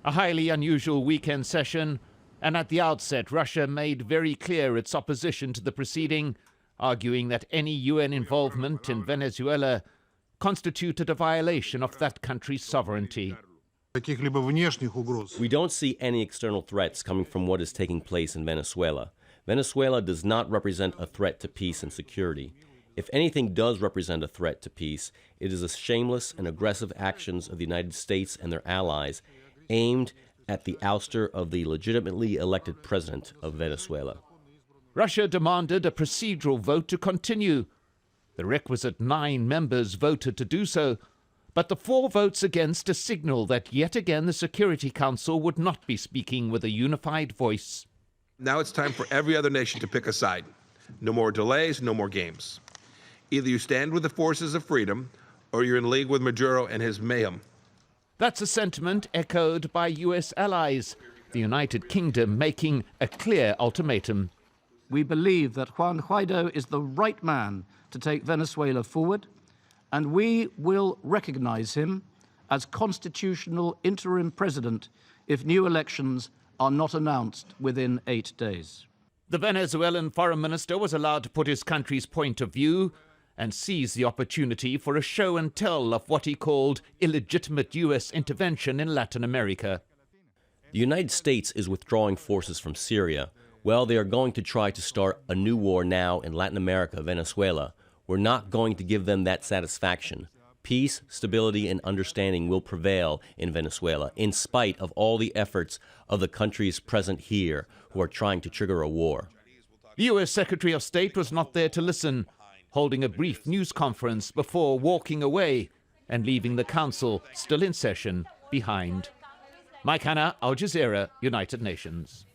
A highly unusual weekend session, and at the outset Russia made very clear its opposition to the proceeding, arguing that any UN involvement in Venezuela constituted a violation of that country's sovereignty. We don't see any external threats coming from what is taking place in Venezuela. Venezuela does not represent a threat to peace and security. If anything does represent a threat to peace, it is the shameless and aggressive actions of the United States and their allies aimed at the ouster of the legitimately elected president of Venezuela. Russia demanded a procedural vote to continue. The requisite 9 members voted to do so, but the 4 votes against a signal that yet again the Security Council would not be speaking with a unified voice. Now it's time for every other nation to pick a side. No more delays, no more games. Either you stand with the forces of freedom, or you're in league with Maduro and his mayhem. That's a sentiment echoed by US allies, the United Kingdom making a clear ultimatum. We believe that Juan Guaido is the right man to take Venezuela forward, and we will recognize him as constitutional interim president if new elections are not announced within 8 days. The Venezuelan foreign minister was allowed to put his country's point of view and seized the opportunity for a show and tell of what he called illegitimate US intervention in Latin America. The United States is withdrawing forces from Syria. Well, they are going to try to start a new war now in Latin America, Venezuela. We're not going to give them that satisfaction. Peace, stability, and understanding will prevail in Venezuela, in spite of all the efforts of the countries present here who are trying to trigger a war. The US Secretary of State was not there to listen, holding a brief news conference before walking away and leaving the Council, still in session, behind. Hanna, Jazeera, United Nations.